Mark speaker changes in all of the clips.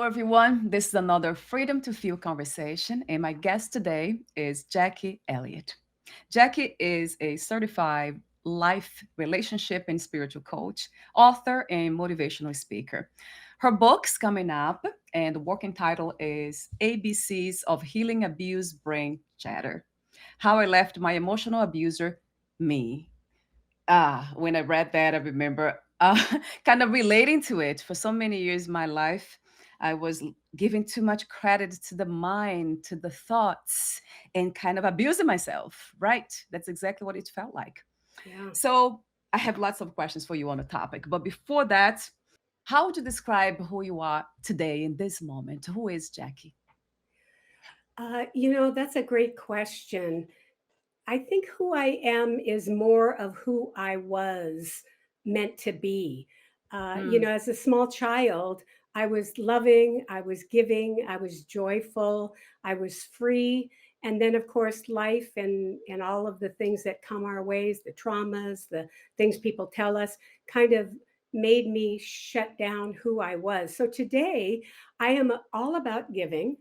Speaker 1: everyone. This is another Freedom to Feel conversation, and my guest today is Jacquie Elliott. Jacquie is a certified life, relationship, and spiritual coach, author, and motivational speaker. Her book's coming up, and the working title is ABCs of Healing Abuse Brain Chatter: How I Left My Emotional Abuser, Me. When I read that, I remember kind of relating to it. For so many years in my life, I was giving too much credit to the mind, to the thoughts, and kind of abusing myself. Right? That's exactly what it felt like.
Speaker 2: Yeah.
Speaker 1: So I have lots of questions for you on the topic. But before that, how would you describe who you are today in this moment? Who is Jacquie?
Speaker 2: That's a great question. I think who I am is more of who I was meant to be.
Speaker 1: Mm,
Speaker 2: As a small child, I was loving, I was giving, I was joyful, I was free. And then, of course, life and all of the things that come our ways, the traumas, the things people tell us, kind of made me shut down who I was. So today, I am all about giving.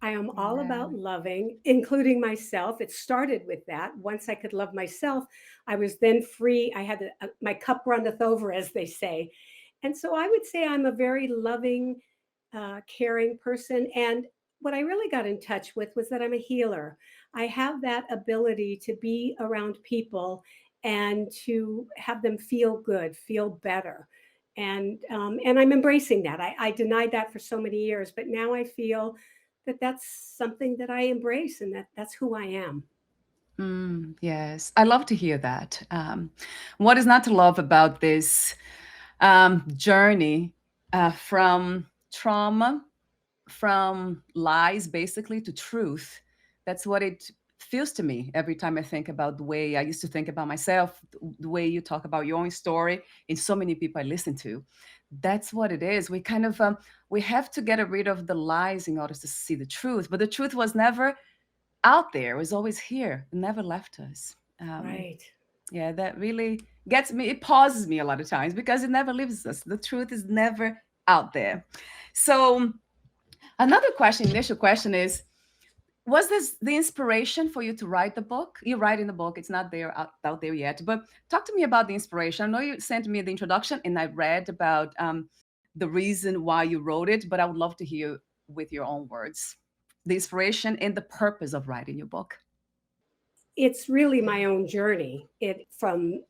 Speaker 2: I am all
Speaker 1: yeah.
Speaker 2: about loving, including myself. It started with that. Once I could love myself, I was then free. I had my cup runneth over, as they say. And so I would say I'm a very loving, caring person. And what I really got in touch with was that I'm a healer. I have that ability to be around people and to have them feel good, feel better. And I'm embracing that. I denied that for so many years, but now I feel that that's something that I embrace and that's who I am.
Speaker 1: Yes, I love to hear that. What is not to love about this journey from trauma, from lies basically to truth? That's what it feels to me every time I think about the way I used to think about myself, the way you talk about your own story, and so many people I listen to. That's what it is. We kind of we have to get rid of the lies in order to see the truth, but the truth was never out there. It was always here. It never left us.
Speaker 2: Right.
Speaker 1: Yeah, that really gets me. It pauses me a lot of times because it never leaves us. The truth is never out there. So another question, initial question is, was this the inspiration for you to write the book? You're writing the book. It's not there out there yet, but talk to me about the inspiration. I know you sent me the introduction and I read about the reason why you wrote it, but I would love to hear with your own words the inspiration and the purpose of writing your book.
Speaker 2: It's really my own journey. It from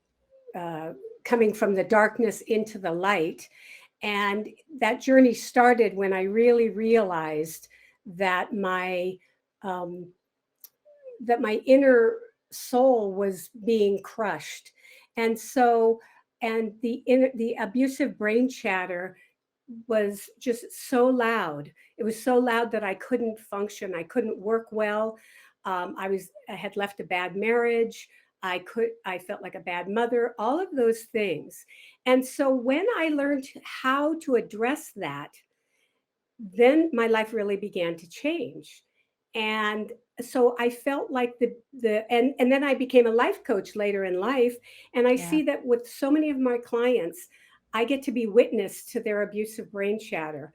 Speaker 2: uh, coming from the darkness into the light. And that journey started when I really realized that um, my inner soul was being crushed. And so, and the abusive brain chatter was just so loud. It was so loud that I couldn't function. I couldn't work well. I had left a bad marriage. I felt like a bad mother, all of those things. And so when I learned how to address that, then my life really began to change. And so I felt like and then I became a life coach later in life. And I
Speaker 1: Yeah.
Speaker 2: see that with so many of my clients, I get to be witness to their abusive brain chatter.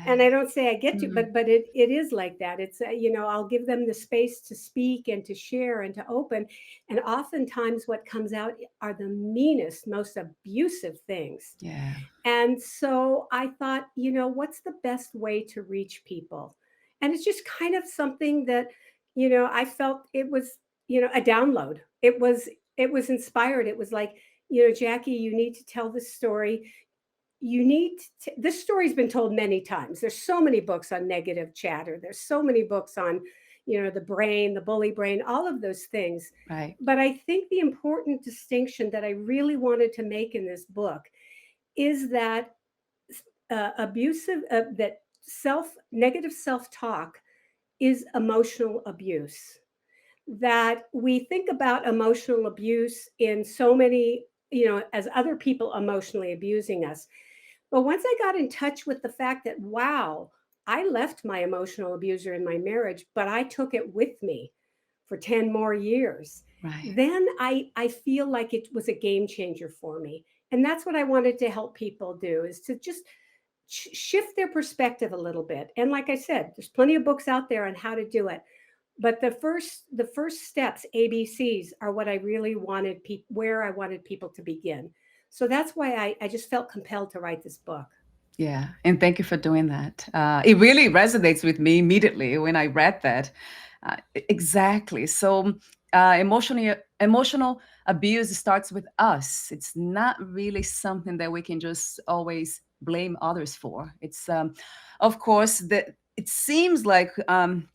Speaker 2: And
Speaker 1: Yeah.
Speaker 2: I don't say I get to,
Speaker 1: Mm.
Speaker 2: but it is like that. It's I'll give them the space to speak and to share and to open, and oftentimes what comes out are the meanest, most abusive things.
Speaker 1: Yeah.
Speaker 2: And so I thought, what's the best way to reach people? And it's just kind of something that, I felt it was, a download. It was inspired. It was like, Jackie, you need to tell this story. This story's been told many times. There's so many books on negative chatter. There's so many books on, the brain, the bully brain, all of those things.
Speaker 1: Right.
Speaker 2: But I think the important distinction that I really wanted to make in this book is that that negative self-talk is emotional abuse. That we think about emotional abuse in so many, as other people emotionally abusing us. But once I got in touch with the fact that, wow, I left my emotional abuser in my marriage, but I took it with me for 10 more years,
Speaker 1: Right.
Speaker 2: then I feel like it was a game changer for me. And that's what I wanted to help people do, is to just shift their perspective a little bit. And like I said, there's plenty of books out there on how to do it. But the first steps, ABCs, are what I really wanted where I wanted people to begin. So that's why I just felt compelled to write this book.
Speaker 1: Yeah, and thank you for doing that. It really resonates with me immediately when I read that. Exactly. So, emotional abuse starts with us. It's not really something that we can just always blame others for. It's, of course, that it seems like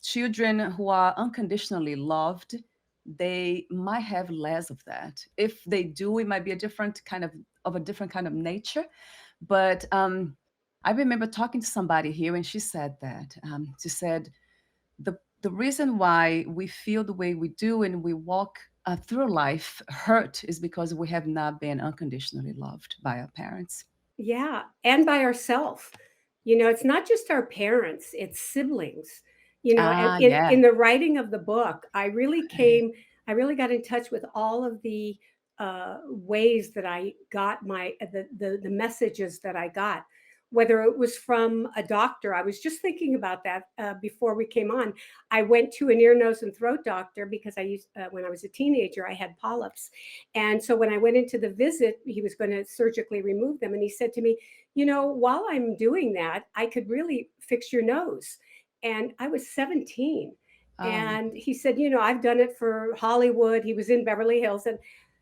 Speaker 1: children who are unconditionally loved, they might have less of that. If they do, it might be a different kind of a different kind of nature. But I remember talking to somebody here, and she said that. She said the reason why we feel the way we do and we walk through life hurt is because we have not been unconditionally loved by our parents.
Speaker 2: Yeah, and by ourselves. It's not just our parents, it's siblings. And
Speaker 1: Ah,
Speaker 2: in,
Speaker 1: yeah.
Speaker 2: in the writing of the book,
Speaker 1: Right.
Speaker 2: I really got in touch with all of the ways that I got the messages that I got, whether it was from a doctor. I was just thinking about that before we came on. I went to an ear, nose, and throat doctor because when I was a teenager, I had polyps. And so when I went into the visit, he was going to surgically remove them. And he said to me, while I'm doing that, I could really fix your nose. And I was 17.
Speaker 1: Oh,
Speaker 2: And he said, I've done it for Hollywood. He was in Beverly Hills. And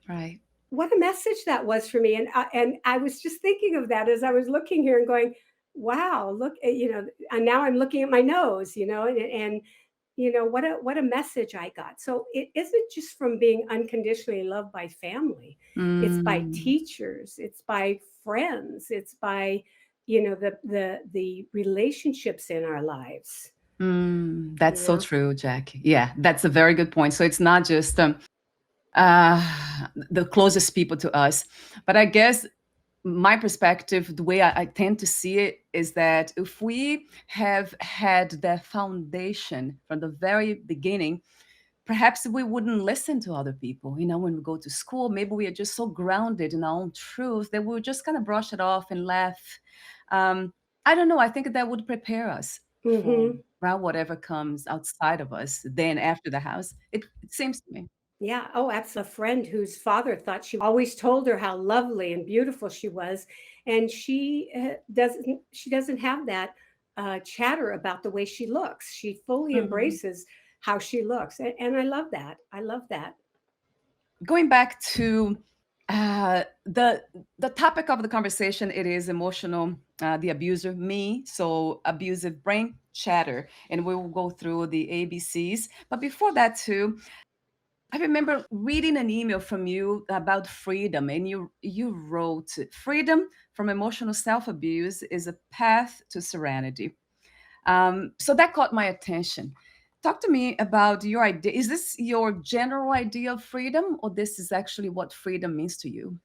Speaker 1: right.
Speaker 2: what a message that was for me. And I was just thinking of that as I was looking here and going, wow, look, and now I'm looking at my nose, and what a message I got. So it isn't just from being unconditionally loved by family. It's by
Speaker 1: Mm,
Speaker 2: teachers, it's by friends, it's by the relationships in our lives.
Speaker 1: that's
Speaker 2: you
Speaker 1: so
Speaker 2: know
Speaker 1: true, Jack. Yeah, that's a very good point. So it's not just uh, the closest people to us, but I guess my perspective, the way I tend to see it, is that if we have had that foundation from the very beginning, perhaps we wouldn't listen to other people. When we go to school, maybe we are just so grounded in our own truth that we'll just kind of brush it off and laugh. Um, I don't know. I think that would prepare us for
Speaker 2: hmm
Speaker 1: whatever comes outside of us. Then after the house, it seems to me.
Speaker 2: Yeah. Oh, absolutely. A friend whose father thought she always told her how lovely and beautiful she was, and she doesn't have that chatter about the way she looks. She fully
Speaker 1: Mhm.
Speaker 2: embraces how she looks, and I love that. I love that.
Speaker 1: Going back to the topic of the conversation, it is emotional, the abuser, me. So abusive brain chatter, and we will go through the ABCs. But before that, too, I remember reading an email from you about freedom, and you wrote, "Freedom from emotional self abuse is a path to serenity." So that caught my attention. Talk to me about your idea. Is this your general idea of freedom, or this is actually what freedom means to you?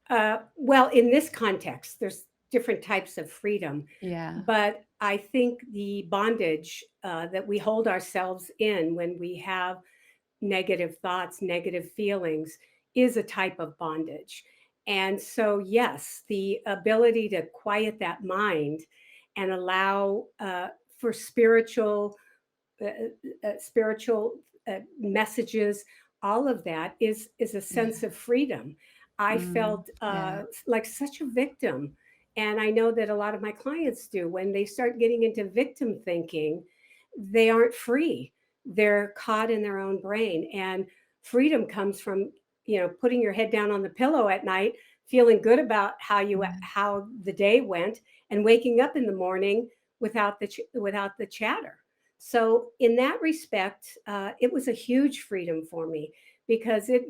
Speaker 2: Well, in this context, there's different types of freedom,
Speaker 1: Yeah.
Speaker 2: but I think the bondage that we hold ourselves in when we have negative thoughts, negative feelings, is a type of bondage. And so, yes, the ability to quiet that mind and allow for spiritual messages, all of that is a sense
Speaker 1: Yeah.
Speaker 2: of freedom. I felt
Speaker 1: Yeah.
Speaker 2: like such a victim, and I know that a lot of my clients do. When they start getting into victim thinking, they aren't free. They're caught in their own brain, and freedom comes from putting your head down on the pillow at night, feeling good about
Speaker 1: Yeah.
Speaker 2: how the day went, and waking up in the morning without the chatter. So in that respect, it was a huge freedom for me, because it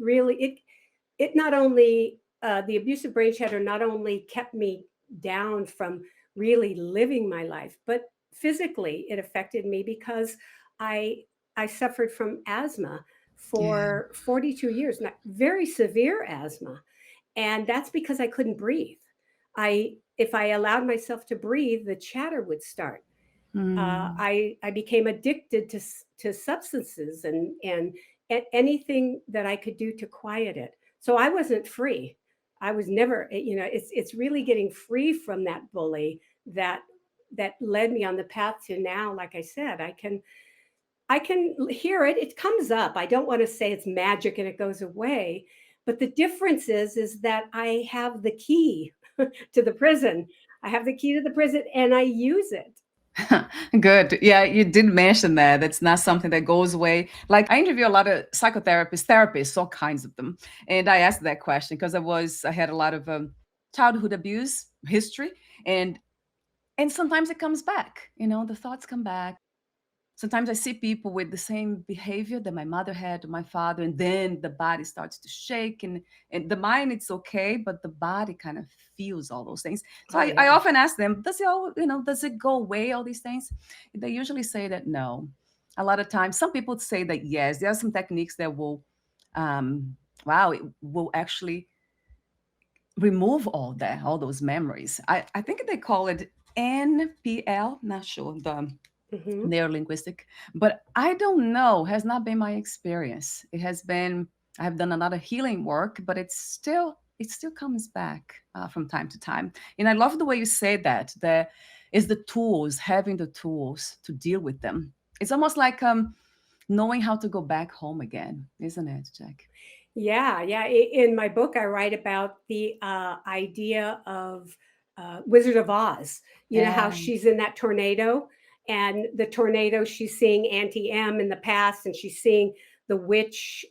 Speaker 2: not only the abusive brain chatter not only kept me down from really living my life, but physically it affected me, because I I suffered from asthma
Speaker 1: Yeah.
Speaker 2: for 42 years, not very severe asthma, and that's because I couldn't breathe. I If I allowed myself to breathe, the chatter would start.
Speaker 1: Mm.
Speaker 2: I became addicted to substances and anything that I could do to quiet it. So I wasn't free. I was never, it's really getting free from that bully that led me on the path to now. Like I said, I can hear it. It comes up. I don't want to say it's magic and it goes away, but the difference is that I have the key to the prison. I have the key to the prison and I use it.
Speaker 1: Good. Yeah, you did mention that. It's not something that goes away. Like I interview a lot of psychotherapists, therapists, all kinds of them. And I asked that question because I had a lot of childhood abuse history, and sometimes it comes back. The thoughts come back. Sometimes I see people with the same behavior that my mother had to my father, and then the body starts to shake, and the mind it's okay, but the body kind of feels all those things. So
Speaker 2: Oh
Speaker 1: I
Speaker 2: yeah.
Speaker 1: often ask them, does it go away, all these things? They usually say that no. A lot of times, some people say that yes, there are some techniques that will, wow, it will actually remove all those memories. I think they call it NPL, not sure, the
Speaker 2: Hmm.
Speaker 1: neurolinguistic, but I don't know, has not been my experience. It has been, I have done a lot of healing work, but it still comes back from time to time. And I love the way you say that is the tools, having the tools to deal with them. It's almost like knowing how to go back home again, isn't it, Jack?
Speaker 2: Yeah, yeah. In my book, I write about the idea of Wizard of Oz. You know how
Speaker 1: Yeah.
Speaker 2: she's in that tornado, and the tornado, she's seeing Auntie M in the past, and she's seeing the witch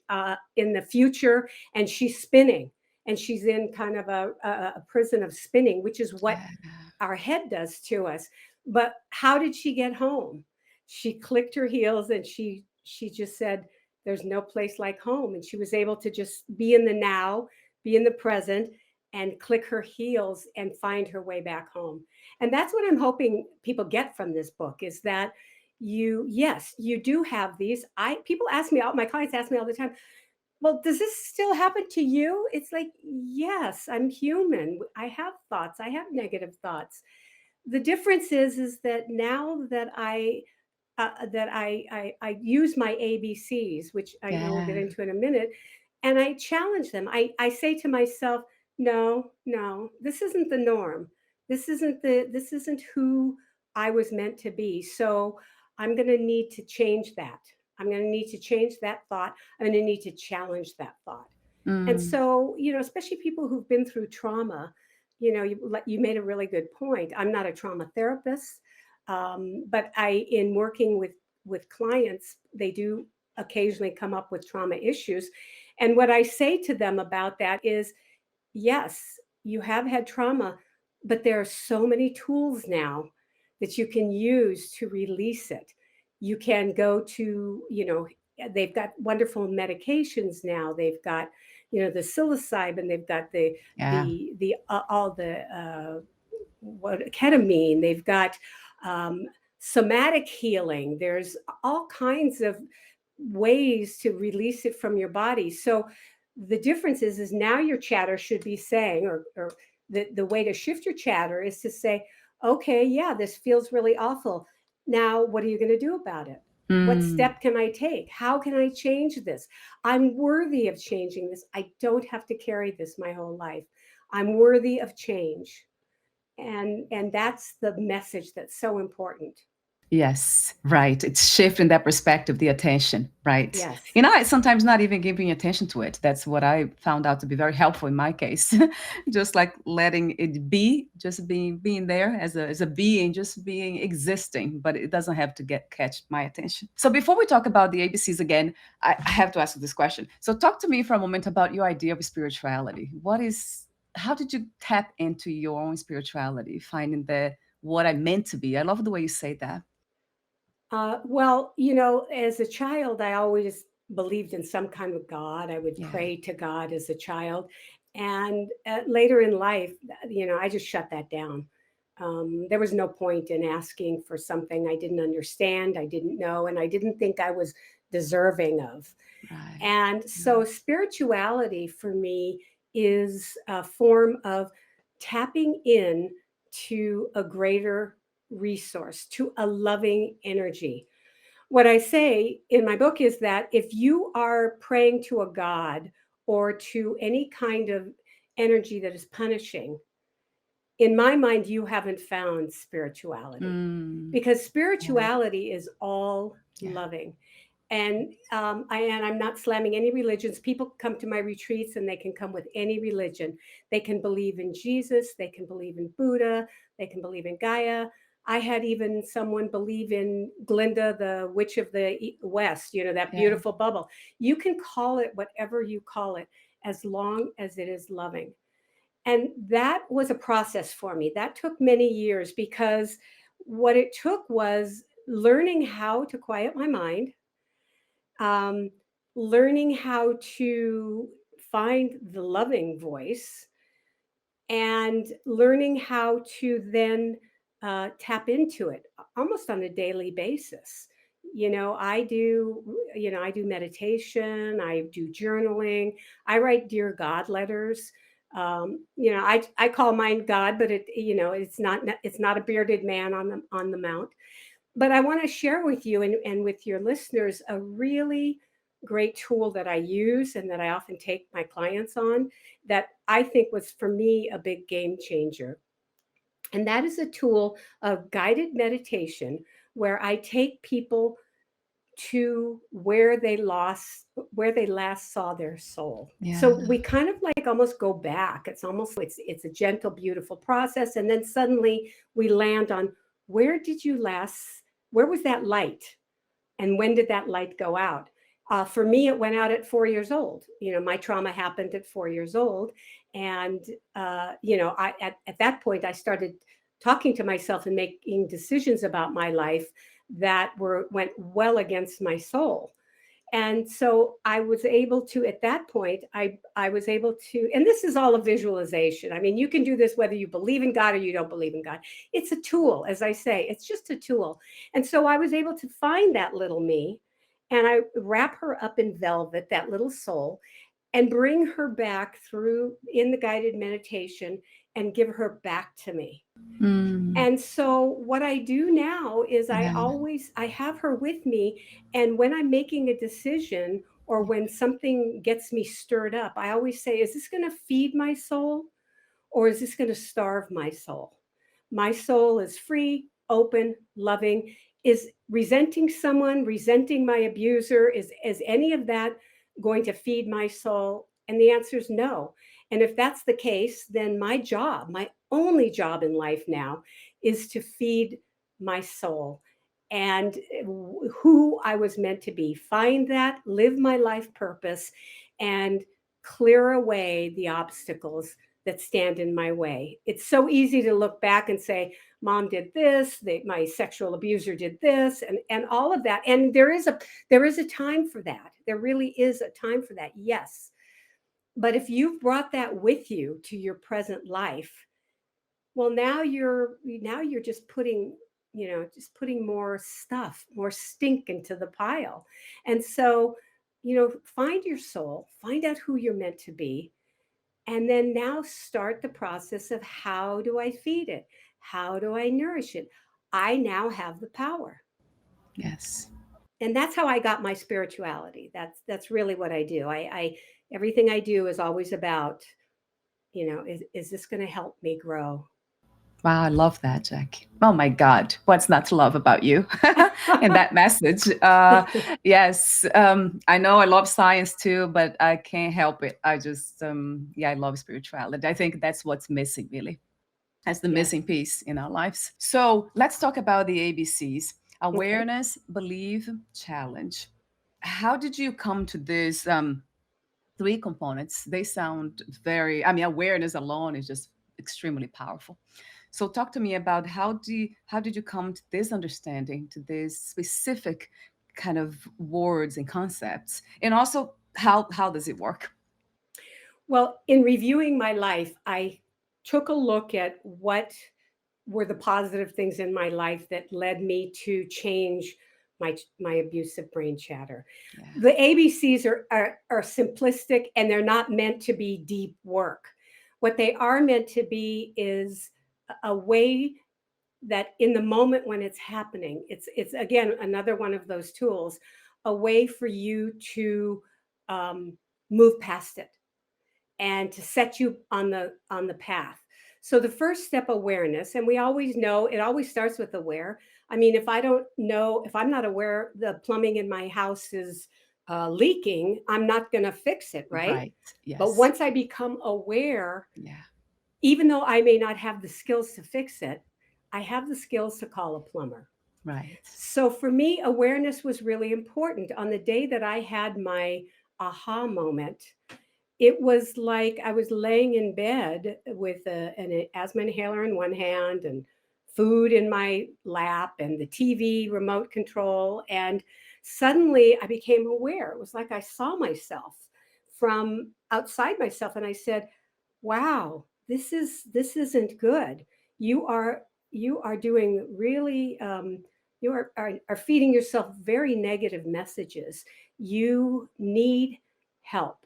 Speaker 2: in the future, and she's spinning, and she's in kind of a prison of spinning, which is what
Speaker 1: Yeah.
Speaker 2: our head does to us. But how did she get home? She clicked her heels and she just said, "There's no place like home." And she was able to just be in the now, be in the present, and click her heels and find her way back home. And that's what I'm hoping people get from this book is that yes, you do have these. I People ask me, my clients ask me all the time, well, does this still happen to you? It's like, yes, I'm human. I have thoughts. I have negative thoughts. The difference is that now that I use my ABCs, which I know we'll get
Speaker 1: Yeah.
Speaker 2: into in a minute, and I challenge them. I say to myself, no, no, this isn't the norm. This isn't who I was meant to be. So I'm going to need to change that. I'm going to need to change that thought. I'm going to need to challenge that thought. And
Speaker 1: Mm,
Speaker 2: so, especially people who've been through trauma, you made a really good point. I'm not a trauma therapist, but in working with clients, they do occasionally come up with trauma issues. And what I say to them about that is, yes, you have had trauma, but there are so many tools now that you can use to release it. You can go to, they've got wonderful medications now. They've got, the psilocybin. They've got
Speaker 1: yeah.
Speaker 2: the all the what ketamine. They've got um, somatic healing. There's all kinds of ways to release it from your body. So the difference is now your chatter should be saying, or the way to shift your chatter is to say, okay, yeah, this feels really awful. Now, what are you going to do about it? What
Speaker 1: Mm.
Speaker 2: step can I take? How can I change this? I'm worthy of changing this. I don't have to carry this my whole life. I'm worthy of change. And that's the message that's so important.
Speaker 1: Yes, right. It's shifting that perspective, the attention, right?
Speaker 2: Yes.
Speaker 1: It's sometimes not even giving attention to it. That's what I found out to be very helpful in my case. Just like letting it be, just being there as a being, just being existing, but it doesn't have to catch my attention. So before we talk about the ABCs again, I have to ask you this question. So talk to me for a moment about your idea of spirituality. How did you tap into your own spirituality, finding that what I meant to be? I love the way you say that.
Speaker 2: Well, as a child, I always believed in some kind of God. I would
Speaker 1: Yeah.
Speaker 2: pray to God as a child. And later in life, I just shut that down. There was no point in asking for something I didn't understand, I didn't know, and I didn't think I was deserving of.
Speaker 1: Right.
Speaker 2: And
Speaker 1: Yeah.
Speaker 2: so spirituality for me is a form of tapping in to a greater resource, to a loving energy. What I say in my book is that if you are praying to a god or to any kind of energy that is punishing, in my mind, you haven't found spirituality,
Speaker 1: Mm,
Speaker 2: because
Speaker 1: yeah.
Speaker 2: spirituality is all
Speaker 1: Yeah.
Speaker 2: loving. And I'm not slamming any religions. People come to my retreats and they can come with any religion. They can believe in Jesus. They can believe in Buddha. They can believe in Gaia. I had even someone believe in Glinda, the witch of the West. That
Speaker 1: Yeah.
Speaker 2: beautiful bubble. You can call it whatever you call it, as long as it is loving. And that was a process for me. That took many years, because what it took was learning how to quiet my mind, um, learning how to find the loving voice, and learning how to then tap into it almost on a daily basis. I do meditation, I do journaling, I write dear God letters. I call mine God, but it's not a bearded man on the mount. But I want to share with you and with your listeners a really great tool that I use and that I often take my clients on, that I think was for me a big game changer. And that is a tool of guided meditation, where I take people to where they last saw their soul.
Speaker 1: Yeah.
Speaker 2: So we kind of like almost go back. It's almost like it's a gentle, beautiful process. And then suddenly we land on, where did you last, where was that light? And when did that light go out? For me, it went out at 4 years old. My trauma happened at 4 years old. And, at that point, I started talking to myself and making decisions about my life that went well against my soul. And so I was able to, at that point, I was able to, and this is all a visualization. I mean, you can do this whether you believe in God or you don't believe in God. It's a tool, as I say, it's just a tool. And so I was able to find that little me, and I wrap her up in velvet, that little soul, and bring her back through in the guided meditation and give her back to me.
Speaker 1: Mm,
Speaker 2: And so what I do now is
Speaker 1: yeah.
Speaker 2: I have her with me, and when I'm making a decision or when something gets me stirred up, I always say, is this going to feed my soul, or is this going to starve my soul? My soul is free, open, loving. Is resenting someone, resenting my abuser, is any of that going to feed my soul? And the answer is no. And if that's the case, then my only job in life now, is to feed my soul and who I was meant to be. Find that, live my life purpose, and clear away the obstacles that stand in my way. It's so easy to look back and say, Mom did this, my sexual abuser did this, and all of that. And there is a time for that. There really is a time for that. Yes. But if you've brought that with you to your present life, well, now you're just putting more stuff, more stink into the pile. And so, find your soul, find out who you're meant to be, and then now start the process of, how do I feed it? How do I nourish it? I now have the power.
Speaker 1: Yes.
Speaker 2: And that's how I got my spirituality. That's really what I do. I everything I do is always about, is this going to help me grow?
Speaker 1: Wow, I love that, Jackie. Oh my God, what's not to love about you and that message? Yes, I know I love science too, but I can't help it. I just, yeah, I love spirituality. I think that's what's missing, really. That's the
Speaker 2: Yes.
Speaker 1: missing piece in our lives. So let's talk about the ABCs:
Speaker 2: Okay.
Speaker 1: awareness, believe, challenge. How did you come to this? Three components. They sound very, I mean, awareness alone is just extremely powerful. So talk to me about how did you come to this understanding, to this specific kind of words and concepts, and also how does it work?
Speaker 2: Well, in reviewing my life, I took a look at what were the positive things in my life that led me to change my abusive brain chatter.
Speaker 1: Yeah.
Speaker 2: The ABCs are simplistic, and they're not meant to be deep work. What they are meant to be is a way that in the moment when it's happening, it's again another one of those tools, a way for you to um, move past it, and to set you on the path. So the first step, awareness, and we always know it always starts with aware. I mean, if I don't know, if I'm not aware the plumbing in my house is leaking, I'm not going to fix it, right?
Speaker 1: Right.
Speaker 2: But
Speaker 1: Yes.
Speaker 2: once I become aware,
Speaker 1: Yeah.
Speaker 2: even though I may not have the skills to fix it, I have the skills to call a plumber.
Speaker 1: Right.
Speaker 2: So for me, awareness was really important. On the day that I had my aha moment, it was like I was laying in bed with an asthma inhaler in one hand and food in my lap and the TV remote control. And suddenly I became aware. It was like I saw myself from outside myself. And I said, wow, this isn't good. You are you are doing really you are feeding yourself very negative messages. You need help,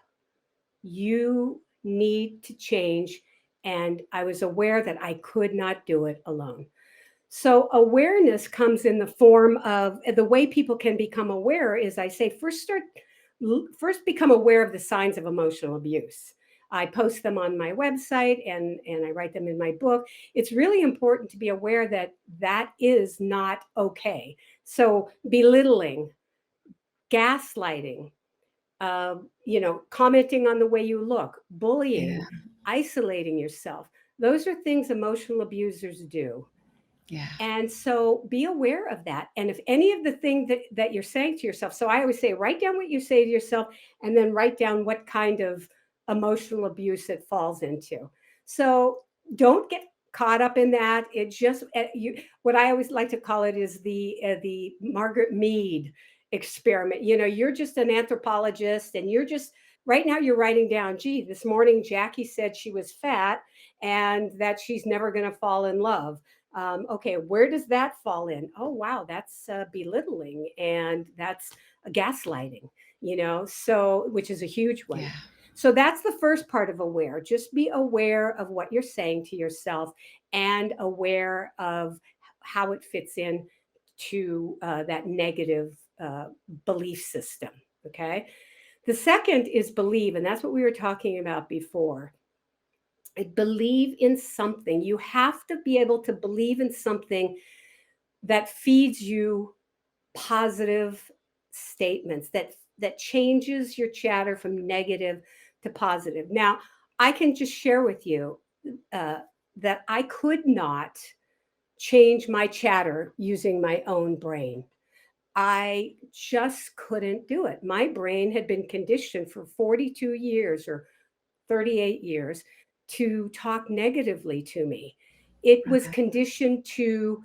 Speaker 2: you need to change. And I was aware that I could not do it alone. So awareness comes in the form of the way people can become aware is, I say, first become aware of the signs of emotional abuse. I post them on my website and I write them in my book. It's really important to be aware that that is not okay. So belittling, gaslighting, commenting on the way you look,
Speaker 1: Yeah.
Speaker 2: bullying, isolating yourself. Those are things emotional abusers do.
Speaker 1: Yeah.
Speaker 2: And so be aware of that. And if any of the things that you're saying to yourself, so I always say, write down what you say to yourself and then write down what kind of emotional abuse it falls into. So don't get caught up in that. It just, what I always like to call it is the Margaret Mead experiment. You're just an anthropologist and you're just, right now you're writing down, gee, this morning Jackie said she was fat and that she's never going to fall in love. Okay, where does that fall in? Oh, wow, that's belittling and that's gaslighting, so which is a huge one.
Speaker 1: Yeah.
Speaker 2: So that's the first part of aware. Just be aware of what you're saying to yourself and aware of how it fits in to that negative uh, belief system. Okay. The second is believe, and that's what we were talking about before. Believe in something. You have to be able to believe in something that feeds you positive statements, that changes your chatter from negative to positive. Now, I can just share with you uh, that I could not change my chatter using my own brain. I just couldn't do it. My brain had been conditioned for 42 years or 38 years to talk negatively to me. It was
Speaker 1: Okay.
Speaker 2: conditioned to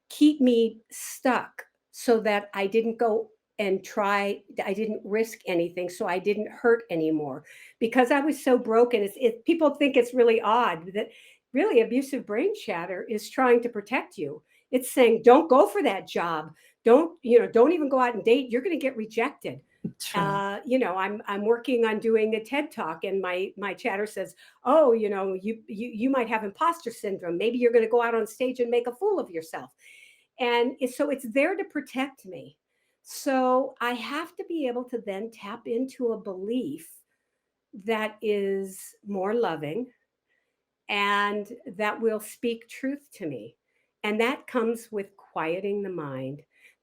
Speaker 2: keep me stuck so that I didn't go and try, I didn't risk anything, so I didn't hurt anymore. Because I was so broken, people think it's really odd that really abusive brain chatter is trying to protect you. It's saying, don't go for that job. Don't even go out and date. You're going to get rejected.
Speaker 1: True.
Speaker 2: I'm working on doing a TED talk, and my chatter says, "Oh, you might have imposter syndrome. Maybe you're going to go out on stage and make a fool of yourself." And so it's there to protect me. So I have to be able to then tap into a belief that is more loving and that will speak truth to me. And that comes with quieting the mind.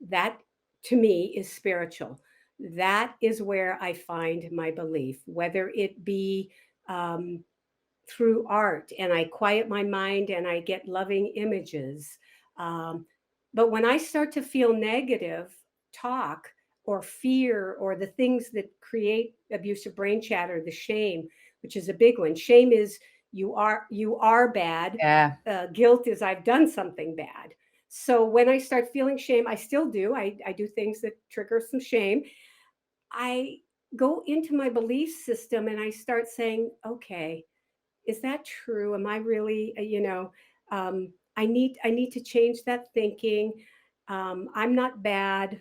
Speaker 2: That to me is spiritual. That is where I find my belief, whether it be um, through art and I quiet my mind and I get loving images. Um, but when I start to feel negative talk or fear or the things that create abusive brain chatter, the shame, which is a big one. Shame is you are bad.
Speaker 1: Yeah.
Speaker 2: Guilt is I've done something bad. So when I start feeling shame, I still do. I do things that trigger some shame. I go into my belief system and I start saying, okay, is that true? Am I really, I need to change that thinking. I'm not bad.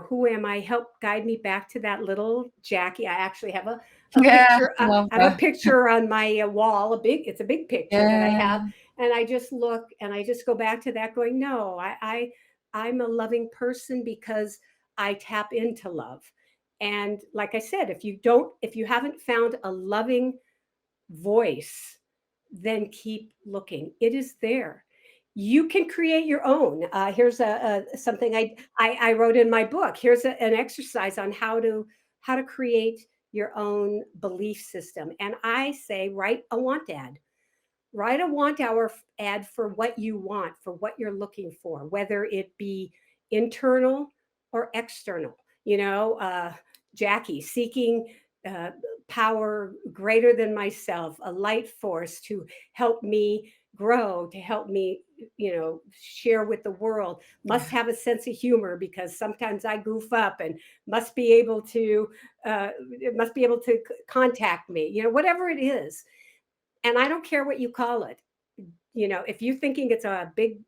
Speaker 2: Who am I? Help guide me back to that little Jackie. I actually have a
Speaker 1: Yeah.
Speaker 2: picture.
Speaker 1: Love
Speaker 2: I have a
Speaker 1: that.
Speaker 2: picture on my wall. It's a big picture that I have,
Speaker 1: Yeah.
Speaker 2: and I just look and I just go back to that, going, no, I'm a loving person because I tap into love. And like I said, if you haven't found a loving voice, then keep looking. It is there. You can create your own. Here's a something I wrote in my book. Here's an exercise on how to create your own belief system. And I say, write a want ad. Write a want hour ad for what you want, for what you're looking for, whether it be internal or external. You know, Jackie seeking uh, power greater than myself, a light force to help me grow, to help me, share with the world. Must
Speaker 1: Yeah.
Speaker 2: have a sense of humor because sometimes I goof up, and must be able to, must be able to contact me. Whatever it is, and I don't care what you call it. If you're thinking it's a big,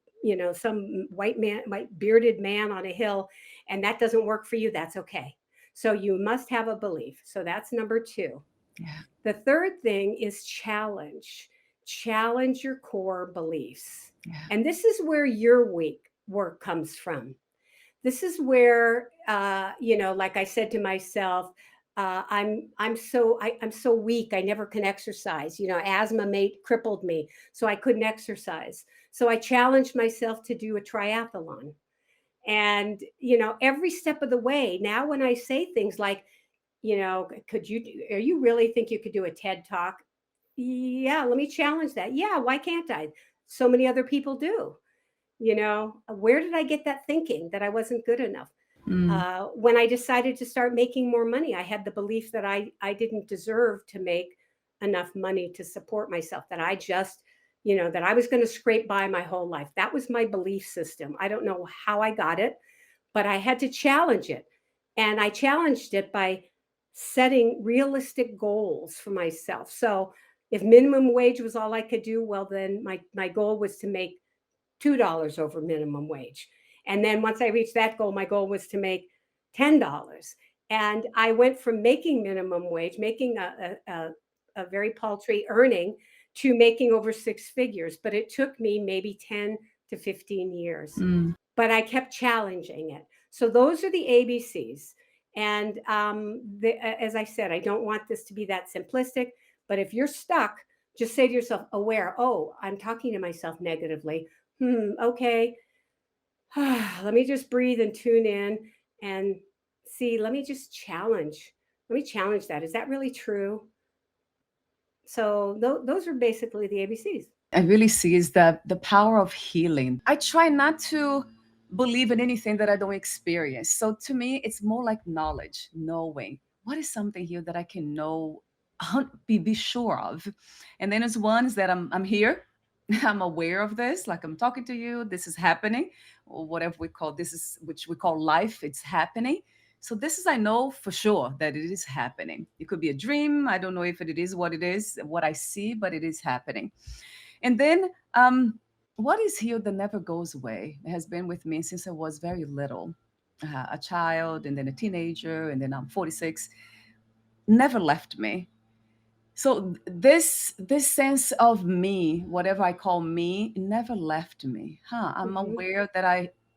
Speaker 2: some white man, white bearded man on a hill, and that doesn't work for you, that's okay. So you must have a belief. So that's number two.
Speaker 1: Yeah.
Speaker 2: The third thing is challenge. Challenge your core beliefs.
Speaker 1: Yeah.
Speaker 2: And this is where your week work comes from. This is where, like I said to myself, I'm so weak. I never can exercise. Asthma mate crippled me, so I couldn't exercise. So I challenged myself to do a triathlon, and every step of the way. Now, when I say things like, could you? Are you really think you could do a TED talk? Yeah, let me challenge that. Yeah, why can't I? So many other people do. Where did I get that thinking that I wasn't good enough?
Speaker 1: Mm.
Speaker 2: When I decided to start making more money, I had the belief that I didn't deserve to make enough money to support myself, that I just, that I was going to scrape by my whole life. That was my belief system. I don't know how I got it, but I had to challenge it. And I challenged it by setting realistic goals for myself. So if minimum wage was all I could do, well, then my goal was to make $2 over minimum wage. And then once I reached that goal, my goal was to make $10. And I went from making minimum wage, making a very paltry earning, to making over six figures. But it took me maybe 10 to 15 years.
Speaker 1: Mm.
Speaker 2: But I kept challenging it. So those are the ABCs. And as I said, I don't want this to be that simplistic. But if you're stuck, just say to yourself, aware, oh, I'm talking to myself negatively. Okay. Let me just breathe and tune in and see. Let me challenge that. Is that really true? So those are basically the ABCs.
Speaker 1: I really see is the power of healing. I try not to believe in anything that I don't experience. So to me, it's more like knowledge, knowing what is something here that I can know, be sure of. And then there's ones that I'm here, I'm aware of this, like I'm talking to you, this is happening, or whatever we call this is which we call life. It's happening. So this is I know for sure that it is happening. It could be a dream. I don't know if it is what it is, what I see, but it is happening. And then, what is healed that never goes away? It has been with me since I was very little, a child, and then a teenager, and then I'm 46. Never left me. So this sense of me, whatever I call me, never left me. I'm
Speaker 2: Mm-hmm.
Speaker 1: aware that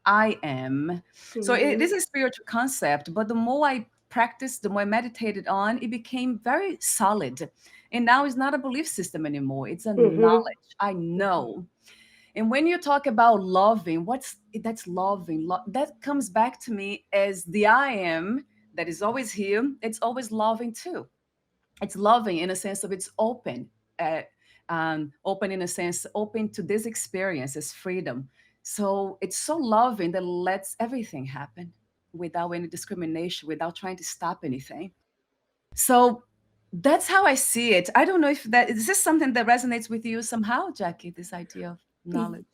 Speaker 1: I am. So it
Speaker 2: Mm-hmm.
Speaker 1: is a spiritual concept, but the more I practiced, the more I meditated on, it became very solid. And now it's not a belief system anymore. It's a
Speaker 2: Mm-hmm.
Speaker 1: knowledge. I know. And when you talk about loving, what's that's loving? That comes back to me as the I am that is always here. It's always loving too. It's loving in a sense of it's open, uh, open in a sense, open to this experience as freedom. So it's so loving that lets everything happen without any discrimination, without trying to stop anything. So that's how I see it. I don't know if that is this something that resonates with you somehow, Jackie, this idea of
Speaker 2: Y-
Speaker 1: knowledge.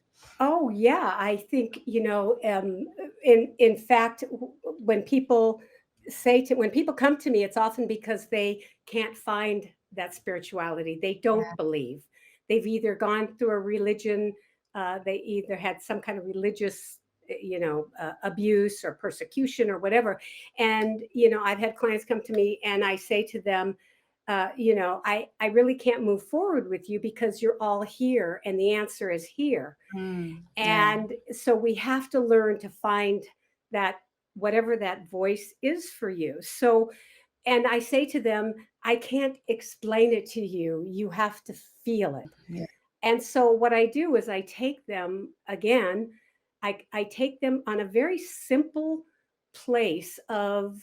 Speaker 2: Oh yeah, I think in fact, when people come to me, it's often because they can't find that spirituality. They don't believe. They've either gone through a religion, they either had some kind of religious, abuse or persecution or whatever. And I've had clients come to me, and I say to them, I really can't move forward with you because you're all here, and the answer is here.
Speaker 1: Mm, yeah.
Speaker 2: And so we have to learn to find that whatever that voice is for you. So, and I say to them, I can't explain it to you. You have to feel it.
Speaker 1: Yeah.
Speaker 2: And so what I do is I take them again, I take them on a very simple place of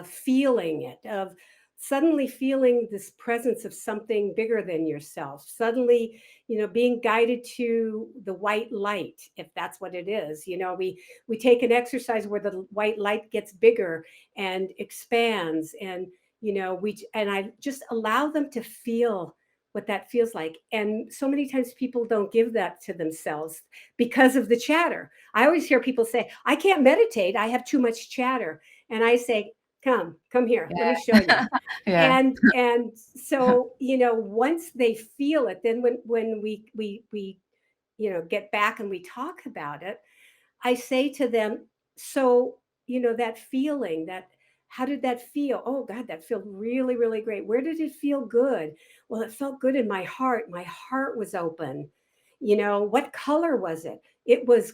Speaker 2: feeling it, of suddenly feeling this presence of something bigger than yourself, suddenly, being guided to the white light, if that's what it is. We take an exercise where the white light gets bigger and expands, and I just allow them to feel what that feels like. And so many times people don't give that to themselves because of the chatter. I always hear people say, I can't meditate, I have too much chatter. And I say, come here, let me show you.
Speaker 1: Yeah.
Speaker 2: And so, once they feel it, then when we get back and we talk about it, I say to them, so, that feeling, that how did that feel? Oh God, that felt really, really great. Where did it feel good? Well, it felt good in my heart. My heart was open. What color was it? It was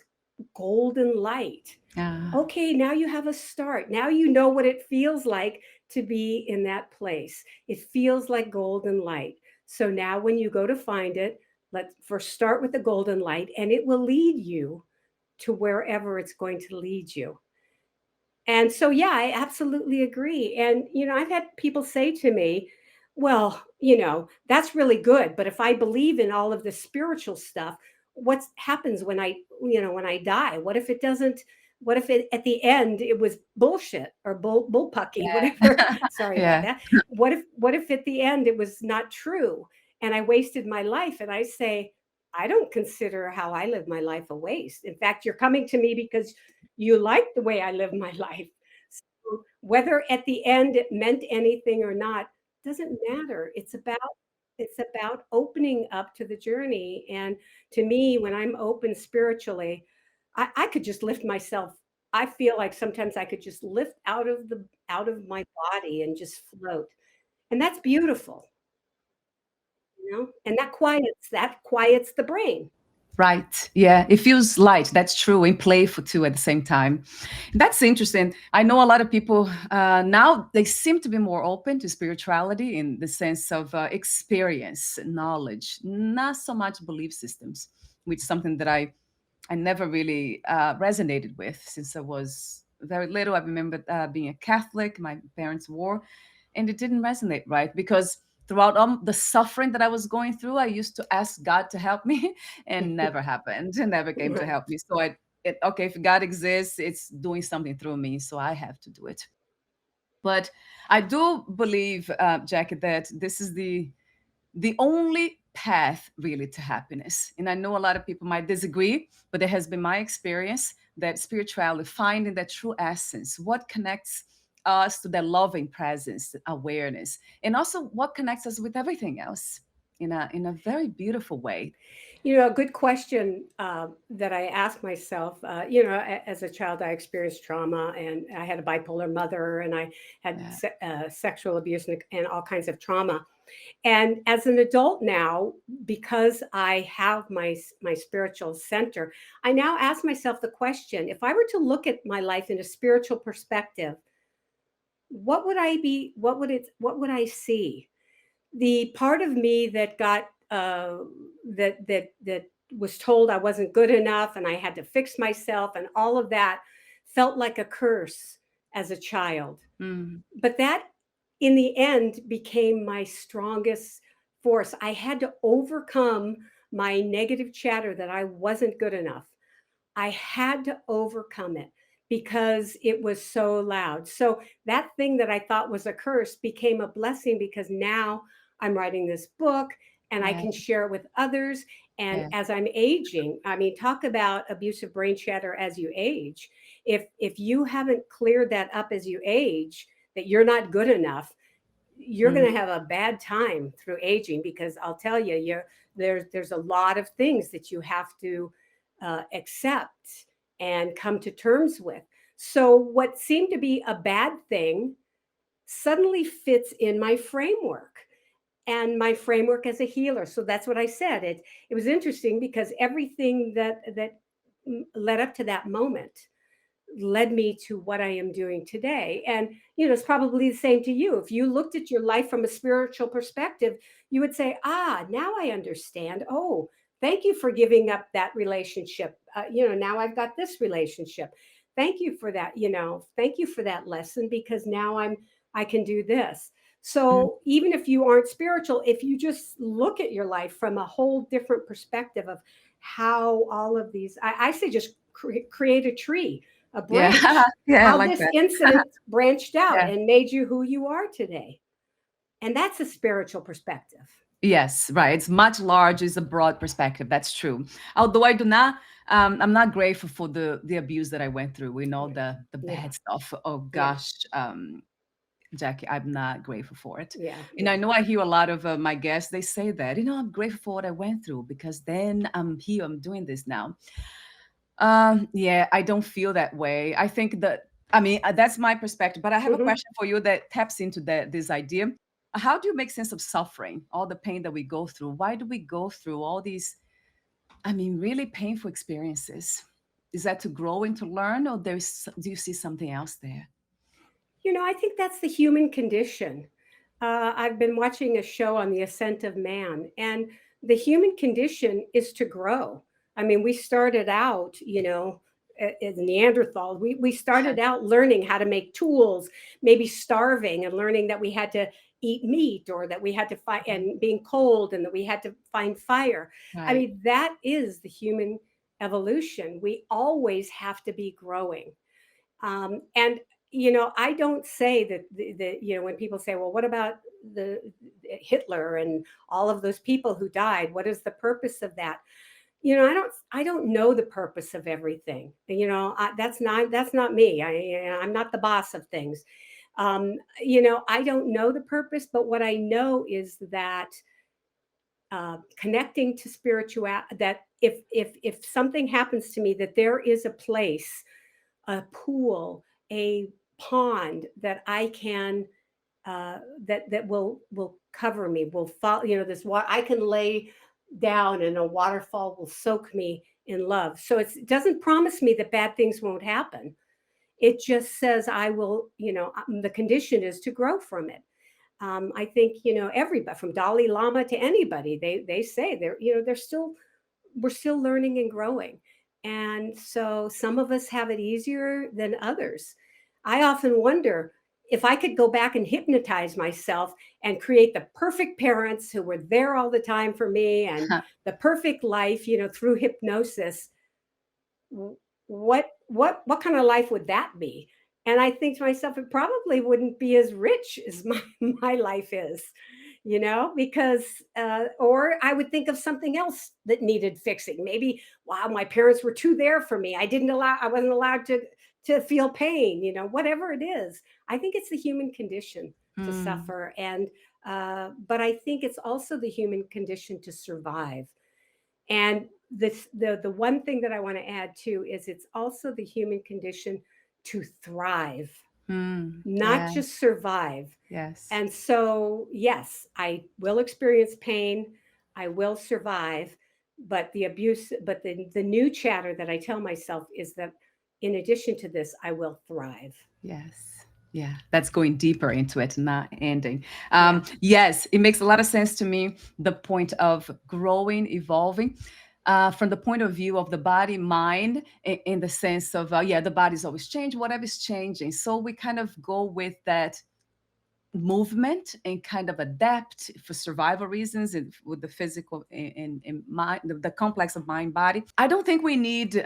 Speaker 2: golden light.
Speaker 1: Yeah.
Speaker 2: Okay, now you have a start. Now you know what it feels like to be in that place. It feels like golden light. So now when you go to find it, let's first start with the golden light, and it will lead you to wherever it's going to lead you. And so, yeah, I absolutely agree. And, I've had people say to me, well, that's really good. But if I believe in all of the spiritual stuff, what happens when I die? What if it doesn't? What if at the end it was bullshit or bullpucky, whatever? Sorry about
Speaker 1: Yeah.
Speaker 2: that. What if at the end it was not true and I wasted my life? And I say, I don't consider how I live my life a waste. In fact, you're coming to me because you like the way I live my life. So whether at the end it meant anything or not doesn't matter. It's about opening up to the journey. And to me, when I'm open spiritually, I could just lift myself. I feel like sometimes I could just lift out of my body and just float. And that's beautiful. And that quiets the brain.
Speaker 1: Right. Yeah. It feels light. That's true. And playful too at the same time. That's interesting. I know a lot of people now, they seem to be more open to spirituality in the sense of experience, knowledge, not so much belief systems, which is something that I never really resonated with since I was very little. I remember being a Catholic, my parents were, and it didn't resonate, right? Because throughout the suffering that I was going through, I used to ask God to help me, and never happened, and never came to
Speaker 2: Right.
Speaker 1: help me. So okay, if God exists, it's doing something through me, so I have to do it. But I do believe, Jackie, that this is the only path really to happiness. And I know a lot of people might disagree, but it has been my experience that spirituality, finding that true essence, what connects us to that loving presence, awareness, and also what connects us with everything else in a very beautiful way.
Speaker 2: A good question that I ask myself. As a child, I experienced trauma, and I had a bipolar mother, and I had
Speaker 1: Yeah.
Speaker 2: sexual abuse and all kinds of trauma. And as an adult now, because I have my spiritual center, I now ask myself the question: if I were to look at my life in a spiritual perspective, what would I be? What would I see? The part of me that got that was told I wasn't good enough and I had to fix myself and all of that felt like a curse as a child.
Speaker 1: Mm,
Speaker 2: But that in the end became my strongest force. I had to overcome my negative chatter that I wasn't good enough. I had to overcome it because it was so loud. So that thing that I thought was a curse became a blessing because now I'm writing this book and I
Speaker 1: yeah.
Speaker 2: can share it with others. And
Speaker 1: Yeah.
Speaker 2: as I'm aging, I mean, talk about abusive brain chatter as you age. If you haven't cleared that up as you age, that you're not good enough, you're
Speaker 1: Mm,
Speaker 2: going to have a bad time through aging because I'll tell you, there's a lot of things that you have to accept and come to terms with. So what seemed to be a bad thing suddenly fits in my framework and my framework as a healer. So that's what I said. It was interesting because everything that led up to that moment led me to what I am doing today. And, it's probably the same to you. If you looked at your life from a spiritual perspective, you would say, now I understand. Oh, thank you for giving up that relationship. Now I've got this relationship. Thank you for that. Thank you for that lesson, because now I can do this.
Speaker 1: Mm.
Speaker 2: So even if you aren't spiritual, if you just look at your life from a whole different perspective of how all of these, I say just create a tree, a
Speaker 1: Yeah.
Speaker 2: branch,
Speaker 1: Yeah, I
Speaker 2: how
Speaker 1: like
Speaker 2: this
Speaker 1: that.
Speaker 2: incident branched out
Speaker 1: Yeah.
Speaker 2: and made you who you are today. And that's a spiritual perspective.
Speaker 1: Yes, right. It's much larger, it's a broad perspective. That's true. Although I do not, I'm not grateful for the abuse that I went through. We know the
Speaker 2: Yeah,
Speaker 1: bad stuff. Oh
Speaker 2: yeah,
Speaker 1: gosh, Jackie, I'm not grateful for it.
Speaker 2: yeah,
Speaker 1: And I
Speaker 2: yeah.
Speaker 1: know I hear a lot of my guests. They say that, I'm grateful for what I went through because then I'm here. I'm doing this now. Yeah, I don't feel that way. I think that, I mean, that's my perspective. But I have a
Speaker 2: Hmm.
Speaker 1: question for you that taps into this idea. How do you make sense of suffering, all the pain that we go through? Why do we go through all these, I mean, really painful experiences? Is that to grow and to learn, or do you see something else there?
Speaker 2: I think that's the human condition. I've been watching a show on the ascent of man, and the human condition is to grow. I mean, we started out, as Neanderthal. We started out learning how to make tools, maybe starving and learning that we had to eat meat, or that we had to fight
Speaker 1: Mhm.
Speaker 2: and being cold, and that we had to find fire. I
Speaker 1: Right.
Speaker 2: mean, that is the human evolution. We always have to be growing. And I don't say that when people say, well, what about the Hitler and all of those people who died? What is the purpose of that? I don't know the purpose of everything. That's not me. I'm not the boss of things. I don't know the purpose, but what I know is that connecting to spiritual, that if something happens to me, that there is a place, a pool, a pond that I can that will cover me, will fall. This water, I can lay down, and a waterfall will soak me in love. So it doesn't promise me that bad things won't happen. It just says I will. The condition is to grow from it. I think everybody, from Dalai Lama to anybody, they say they're still, we're still learning and growing. And so some of us have it easier than others. I often wonder if I could go back and hypnotize myself and create the perfect parents who were there all the time for me, and the perfect life, through hypnosis. What kind of life would that be? And I think to myself, it probably wouldn't be as rich as my life is, because or I would think of something else that needed fixing. Maybe, wow, my parents were too there for me. I wasn't allowed to feel pain, whatever it is. I think it's the human condition to
Speaker 1: Mm,
Speaker 2: suffer. And but I think it's also the human condition to survive. And the one thing that I want to add too is it's also the human condition to thrive, not
Speaker 1: yeah.
Speaker 2: just survive.
Speaker 1: Yes.
Speaker 2: And so, yes, I will experience pain, I will survive, but the new chatter that I tell myself is that in addition to this, I will thrive.
Speaker 1: Yes. Yeah, that's going deeper into it, not ending.
Speaker 2: Yeah.
Speaker 1: Yes, it makes a lot of sense to me. The point of growing, evolving, from the point of view of the body, mind, in the sense of, yeah, the body's always changing, whatever is changing. So we kind of go with that movement and kind of adapt for survival reasons and with the physical and mind, the complex of mind body. I don't think we need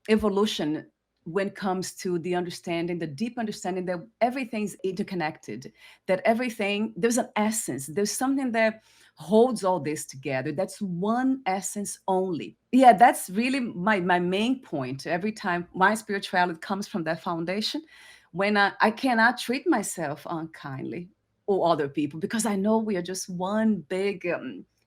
Speaker 1: evolution when it comes to the understanding, the deep understanding that everything's interconnected, that everything, there's an essence, there's something that holds all this together. That's one essence only. Yeah, that's really my main point. Every time my spirituality comes from that foundation, when I cannot treat myself unkindly or other people because I know we are just one big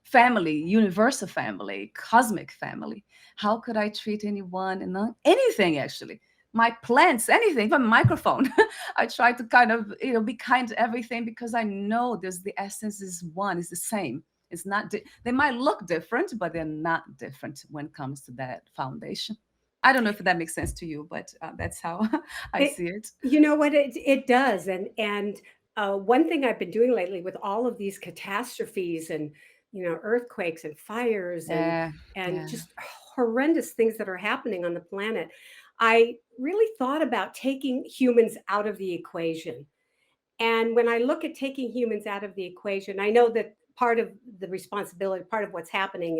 Speaker 1: family, universal family, cosmic family. How could I treat anyone and not anything actually? My plants, anything, even microphone. I try to kind of be kind to everything because I know there's the essence is one, is the same. It's not. They might look different, but they're not different when it comes to that foundation. I don't know if that makes sense to you, but that's how I
Speaker 2: It,
Speaker 1: see it.
Speaker 2: you know what, it does, and one thing I've been doing lately with all of these catastrophes and earthquakes and fires
Speaker 1: Yeah,
Speaker 2: and
Speaker 1: yeah,
Speaker 2: just horrendous things that are happening on the planet, I really thought about taking humans out of the equation. And when I look at taking humans out of the equation, I know that part of the responsibility, part of what's happening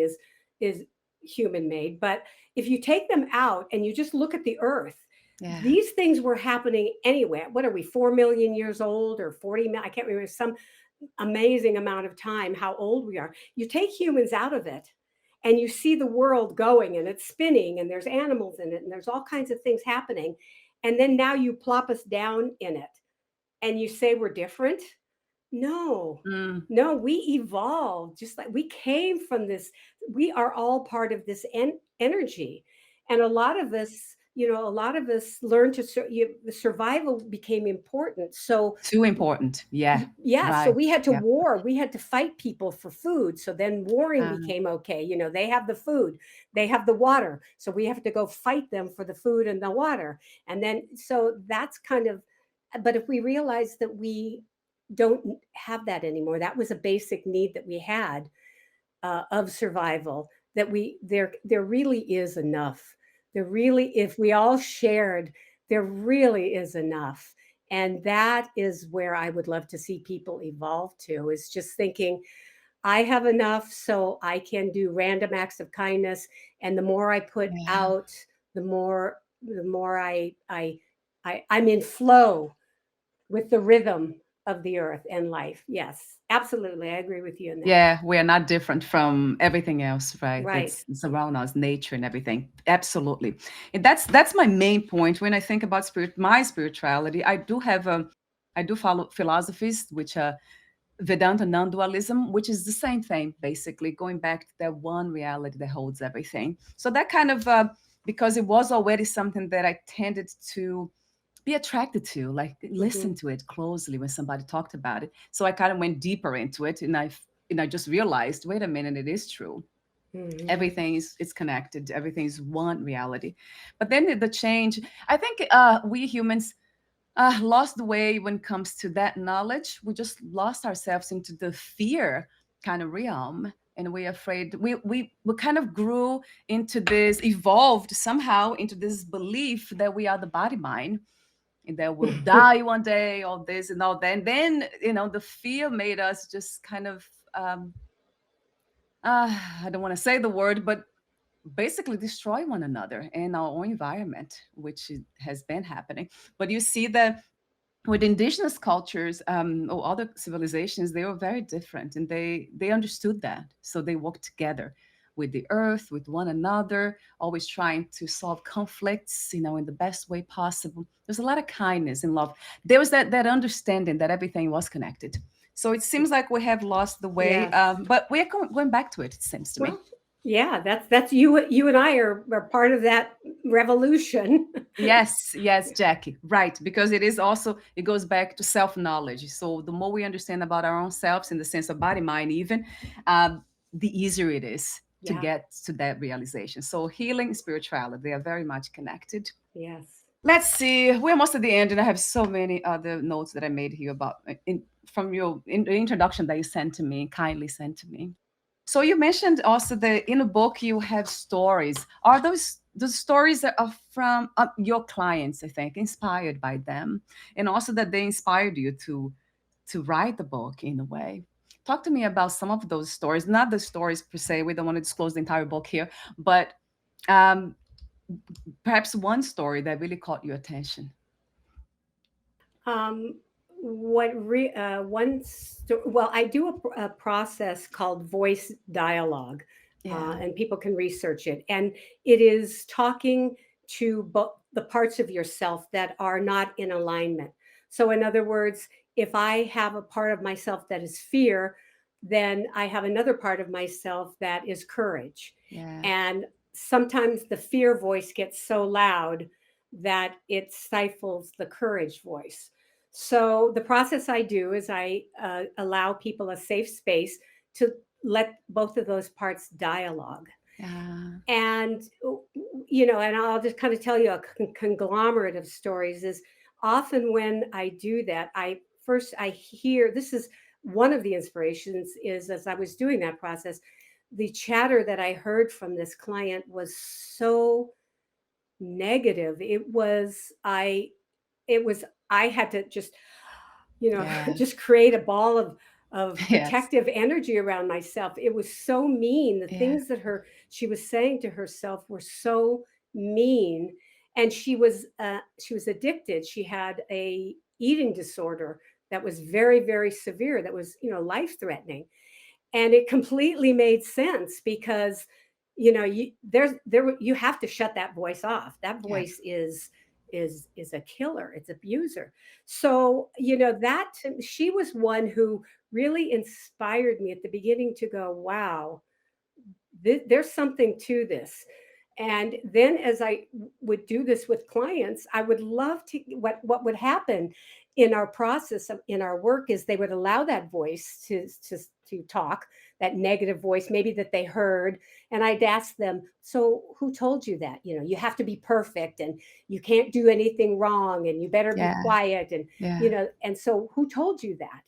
Speaker 2: is human made. But if you take them out and you just look at the earth,
Speaker 1: yeah.
Speaker 2: these things were happening anyway. What are we, 4 million years old or 40? I can't remember, some amazing amount of time, how old we are. You take humans out of it and you see the world going and it's spinning and there's animals in it and there's all kinds of things happening. And then now you plop us down in it and you say we're different. No,
Speaker 1: Mm,
Speaker 2: no, we evolved just like we came from this. We are all part of this energy. And a lot of us, a lot of us learned to, the survival became important. So,
Speaker 1: too important. Yeah,
Speaker 2: yeah, so
Speaker 1: right.
Speaker 2: we had to
Speaker 1: Yeah.
Speaker 2: war. We had to fight people for food. So then warring
Speaker 1: Um,
Speaker 2: became okay. They have the food, they have the water. So we have to go fight them for the food and the water. And then, so that's kind of, but if we realize that we don't have that anymore, that was a basic need that we had, of survival, that there really is enough. There really, if we all shared, there really is enough. And that is where I would love to see people evolve to, is just thinking, I have enough so I can do random acts of kindness. And the more I put
Speaker 1: yeah.
Speaker 2: out, the more I'm in flow with the rhythm of the earth and life. Yes, absolutely. I agree with you in that.
Speaker 1: Yeah, we are not different from everything else, right?
Speaker 2: Right.
Speaker 1: That's around us, nature and everything. Absolutely. And that's my main point when I think about my spirituality. I do follow philosophies which are Vedanta non-dualism, which is the same thing, basically, going back to that one reality that holds everything. So that kind of because it was already something that I tended to be attracted to, like
Speaker 2: Hmm.
Speaker 1: listen to it closely when somebody talked about it. So I kind of went deeper into it, and I just realized, wait a minute, it is true.
Speaker 2: Hmm.
Speaker 1: Everything is it's connected. Everything is one reality. But then the change, I think we humans lost the way when it comes to that knowledge. We just lost ourselves into the fear kind of realm. And we're afraid we kind of grew into this, evolved somehow into this belief that we are the body mind and that we'll die one day, all this and all that. And then, the fear made us just kind of, I don't want to say the word, but basically destroy one another and our own environment, which has been happening. But you see that with indigenous cultures or other civilizations, they were very different, and they understood that, so they worked together with the earth, with one another, always trying to solve conflicts, in the best way possible. There's a lot of kindness and love. There was that understanding that everything was connected. So it seems like we have lost the way,
Speaker 2: Yes.
Speaker 1: but we're going back to it. It seems to me.
Speaker 2: Well, yeah, that's you. You and I are part of that revolution.
Speaker 1: Yes, yes, Jackie. Right. Because it is also, it goes back to self knowledge. So the more we understand about our own selves in the sense of body, mind, even, the easier it is to
Speaker 2: Yeah.
Speaker 1: get to that realization. So healing, spirituality, they are very much connected.
Speaker 2: Yes.
Speaker 1: Let's see. We're almost at the end, and I have so many other notes that I made here about from your the introduction that you sent to me, kindly sent to me. So you mentioned also that in a book you have stories. Are those the stories that are from your clients? I think inspired by them, and also that they inspired you to write the book in a way. Talk to me about some of those stories. Not the stories per se. We don't want to disclose the entire book here, but um, perhaps one story that really caught your attention.
Speaker 2: Um, well, I do a process called voice dialogue,
Speaker 1: Yeah.
Speaker 2: and people can research it. And it is talking to the parts of yourself that are not in alignment. So, in other words, if I have a part of myself that is fear, then I have another part of myself that is courage.
Speaker 1: Yeah.
Speaker 2: And sometimes the fear voice gets so loud that it stifles the courage voice. So the process I do is I allow people a safe space to let both of those parts dialogue.
Speaker 1: Yeah.
Speaker 2: And and I'll just kind of tell you a conglomerate of stories. Is often when I do that, I hear, this is one of the inspirations, is as I was doing that process, the chatter that I heard from this client was so negative. I had to just,
Speaker 1: Yeah.
Speaker 2: just create a ball of
Speaker 1: Yes.
Speaker 2: protective energy around myself. It was so mean. The
Speaker 1: Yeah.
Speaker 2: things that her she was saying to herself were so mean. And she was addicted. She had a eating disorder that was very, very severe, that was, life threatening. And it completely made sense because you have to shut that voice off. That
Speaker 1: Yes.
Speaker 2: voice is a killer. It's abuser. So she was one who really inspired me at the beginning to go, wow, there's something to this. And then as I would do this with clients, I would love to, what would happen in our process in our work is they would allow that voice to talk, that negative voice maybe that they heard. And I'd ask them, so who told you that? You have to be perfect, and you can't do anything wrong, and you better be
Speaker 1: Yeah.
Speaker 2: quiet, and
Speaker 1: Yeah.
Speaker 2: and so who told you that?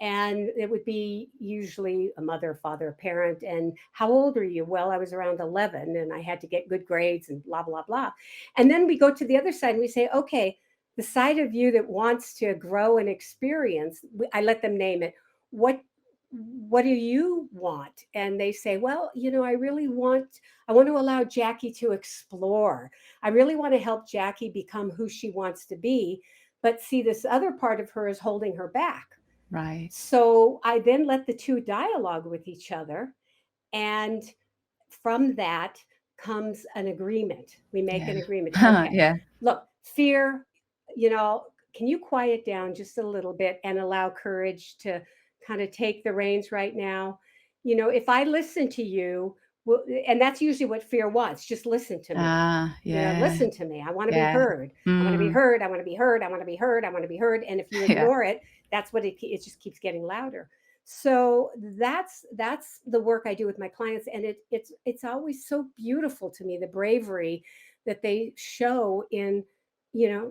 Speaker 2: And it would be usually a mother, father, parent. And how old are you? Well, I was around 11 and I had to get good grades and blah, blah, blah. And then we go to the other side and we say, okay, the side of you that wants to grow and experience, I let them name it. What do you want? And they say, well, I want to allow Jackie to explore. I really want to help Jackie become who she wants to be. But see, this other part of her is holding her back.
Speaker 1: Right.
Speaker 2: So I then let the two dialogue with each other. And from that comes an agreement. We make
Speaker 1: Yeah.
Speaker 2: an agreement. Okay,
Speaker 1: Yeah.
Speaker 2: look, fear, you know, can you quiet down just a little bit and allow courage to kind of take the reins right now? If I listen to you, well, and that's usually what fear wants, just listen to me.
Speaker 1: Ah, yeah.
Speaker 2: Listen to me. I want to be
Speaker 1: Yeah.
Speaker 2: heard. I want to be
Speaker 1: Mm.
Speaker 2: heard. I want to be heard. I want to be heard. I want to be heard. And if you
Speaker 1: Yeah.
Speaker 2: ignore it, that's what it just keeps getting louder. So that's the work I do with my clients, and it's always so beautiful to me, the bravery that they show in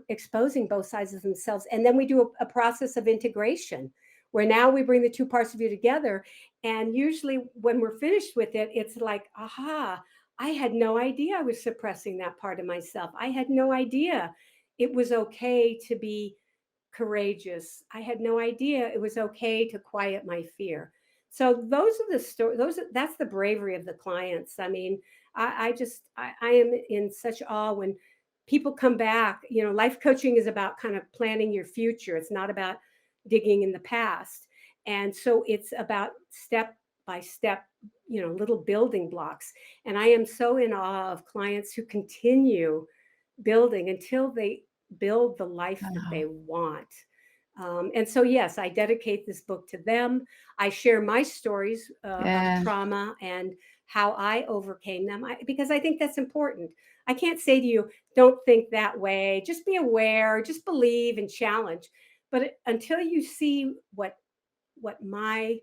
Speaker 2: exposing both sides of themselves. And then we do a process of integration where now we bring the two parts of you together. And usually when we're finished with it, it's like, aha, I had no idea I was suppressing that part of myself. I had no idea it was okay to be courageous. I had no idea it was okay to quiet my fear. So those are the story. That's the bravery of the clients. I mean, I am in such awe when people come back. Life coaching is about kind of planning your future. It's not about digging in the past. And so it's about step by step, little building blocks. And I am so in awe of clients who continue building until they build the life that they
Speaker 1: Wow.
Speaker 2: want. And so, yes, I dedicate this book to them. I share my stories of
Speaker 1: Yeah.
Speaker 2: trauma and how I overcame them, because I think that's important. I can't say to you, don't think that way, just be aware, just believe and challenge. But until you see what my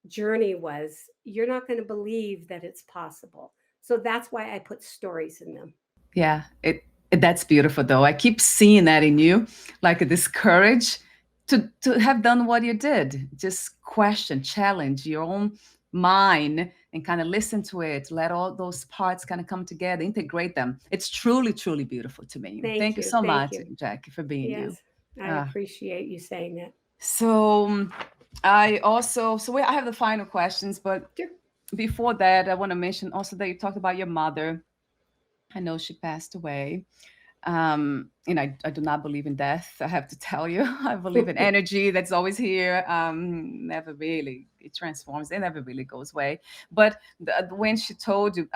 Speaker 2: journey was, you're not going to believe that it's possible. So that's why I put stories in them.
Speaker 1: Yeah. That's beautiful though. I keep seeing that in you, like this courage to have done what you did. Just question, challenge your own mind and kind of listen to it. Let all those parts kind of come together, integrate them. It's truly, truly beautiful to me.
Speaker 2: Thank
Speaker 1: Thank you
Speaker 2: you.
Speaker 1: so
Speaker 2: Thank
Speaker 1: much,
Speaker 2: you.
Speaker 1: Jackie, for being you.
Speaker 2: Yes, I
Speaker 1: Ah.
Speaker 2: appreciate you saying that.
Speaker 1: So I also, I have the final questions, but
Speaker 2: Sure.
Speaker 1: before that, I want to mention also that you talked about your mother. I know she passed away. I do not believe in death. I have to tell you, I believe in energy that's always here. Never really it transforms. It never really goes away. But when she told you,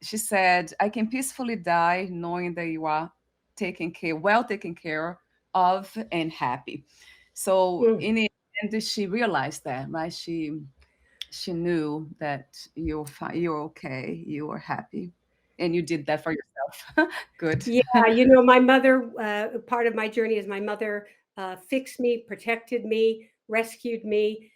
Speaker 1: she said, I can peacefully die knowing that you are taken care of, and happy. So
Speaker 2: Mm.
Speaker 1: in the end, she realized that, right? She knew that you're okay, you were happy, and you did that for yourself. Good.
Speaker 2: Yeah, my mother, part of my journey is my mother fixed me, protected me, rescued me.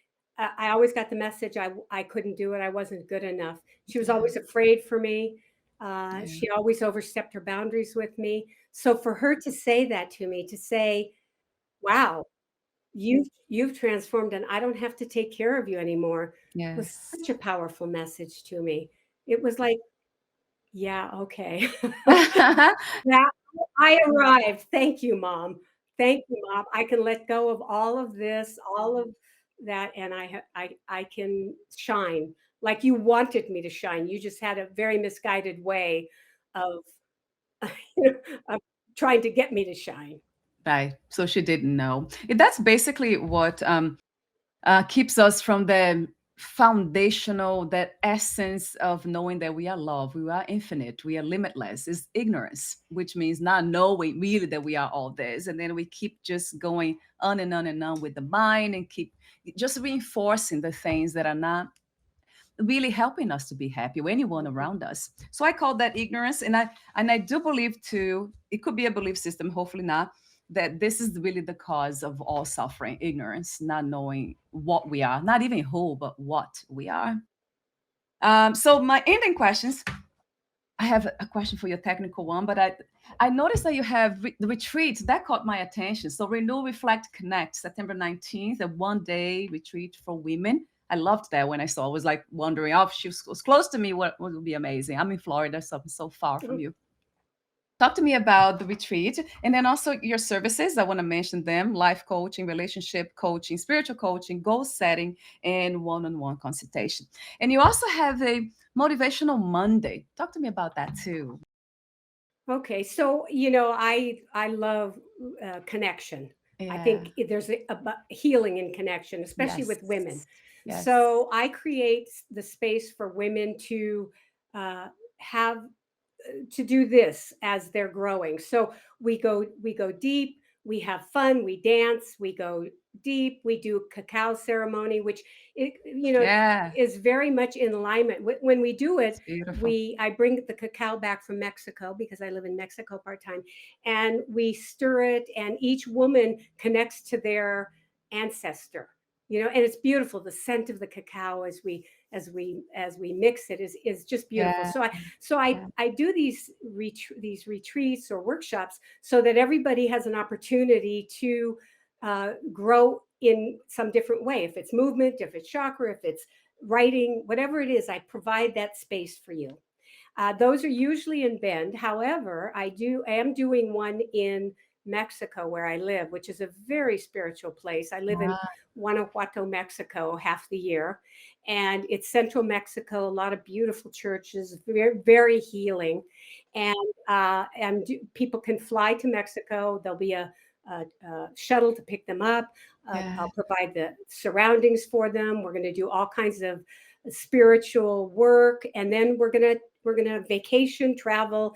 Speaker 2: I always got the message I couldn't do it. I wasn't good enough. She was
Speaker 1: Yeah.
Speaker 2: always afraid for me.
Speaker 1: Yeah.
Speaker 2: She always overstepped her boundaries with me. So for her to say that to me, to say, "Wow, you've transformed, and I don't have to take care of you anymore," was
Speaker 1: Yes.
Speaker 2: such a powerful message to me. It was like, "Yeah, okay." Now I arrived. Thank you, mom. Thank you, mom. I can let go of all of this, all of that, and I can shine like you wanted me to shine. You just had a very misguided way of, of trying to get me to shine.
Speaker 1: Right. So she didn't know. That's basically what keeps us from the foundational, that essence of knowing that we are love, we are infinite, we are limitless, is ignorance, which means not knowing really that we are all this. And then we keep just going on and on and on with the mind and keep just reinforcing the things that are not really helping us to be happy or anyone
Speaker 2: Mhm.
Speaker 1: around us. So I call that ignorance. And I do believe too, it could be a belief system, hopefully not, that this is really the cause of all suffering, ignorance, not knowing what we are, not even who, but what we are. So my ending questions, I have a question for your technical one, but I noticed that you have the retreats that caught my attention. So Renew, Reflect, Connect, September 19th, a 1-day retreat for women. I loved that when I saw. I was like wondering, oh, if she was close to me, what would be amazing. I'm in Florida, so I'm so far from you. Talk to me about the retreat and then also your services. I want to mention them: life coaching, relationship coaching, spiritual coaching, goal setting, and one on one consultation. And you also have a motivational Monday. Talk to me about that too.
Speaker 2: Okay, so I love connection. I
Speaker 1: Yeah.
Speaker 2: think there's healing in connection, especially
Speaker 1: Yes.
Speaker 2: with women.
Speaker 1: Yes.
Speaker 2: So I create the space for women to uh, have to do this as they're growing. So we go deep, we have fun, we dance, we go deep, we do cacao ceremony, which
Speaker 1: Yeah.
Speaker 2: is very much in alignment. When we do it,
Speaker 1: It's beautiful.
Speaker 2: we I bring the cacao back from Mexico because I live in Mexico part time, and we stir it, and each woman connects to their ancestor. And it's beautiful. The scent of the cacao as we mix it is just beautiful.
Speaker 1: Yeah.
Speaker 2: So I do these retreats or workshops so that everybody has an opportunity to grow in some different way. If it's movement, if it's chakra, if it's writing, whatever it is, I provide that space for you. Those are usually in Bend. However, I am doing one in Mexico where I live, which is a very spiritual place. I live in
Speaker 1: Yeah.
Speaker 2: Guanajuato, Mexico, half the year, and it's central Mexico. A lot of beautiful churches, very, very healing, and people can fly to Mexico. There'll be a shuttle to pick them up.
Speaker 1: Yeah.
Speaker 2: I'll provide the surroundings for them. We're going to do all kinds of spiritual work, and then we're gonna vacation, travel.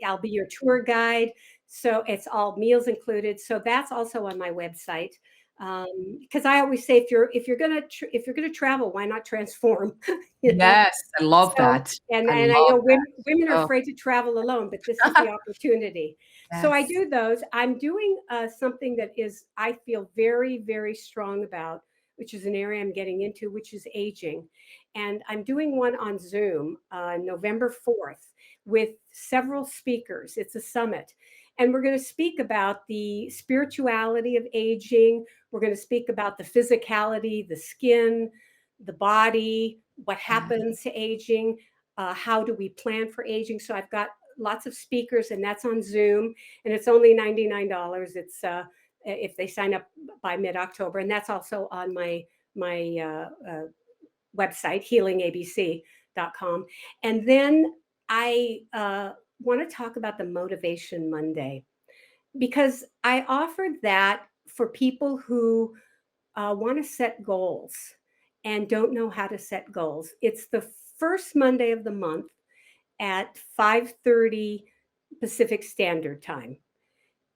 Speaker 2: I'll be your tour guide. So it's all meals included. So that's also on my website. Because I always say, if you're gonna travel, why not transform? you know.
Speaker 1: Yes. I love
Speaker 2: So,
Speaker 1: that.
Speaker 2: and
Speaker 1: I
Speaker 2: and I
Speaker 1: love
Speaker 2: know women are
Speaker 1: that.
Speaker 2: afraid to travel alone, but this is the opportunity. So I
Speaker 1: Yes.
Speaker 2: do those. I'm doing something that is I feel very, very strong about, which is an area I'm getting into, which is aging. And I'm doing one on Zoom November 4th with several speakers. It's a summit. And we're going to speak about the spirituality of aging. We're going to speak about the physicality, the skin, the body, what
Speaker 1: Yeah.
Speaker 2: happens to aging, how do we plan for aging. So I've got lots of speakers, and that's on Zoom, and it's only $99. It's if they sign up by mid-October, and that's also on my website, healingabc.com. And then I want to talk about the Motivation Monday, because I offered that for people who want to set goals and don't know how to set goals. It's the first Monday of the month at 5:30 Pacific Standard Time,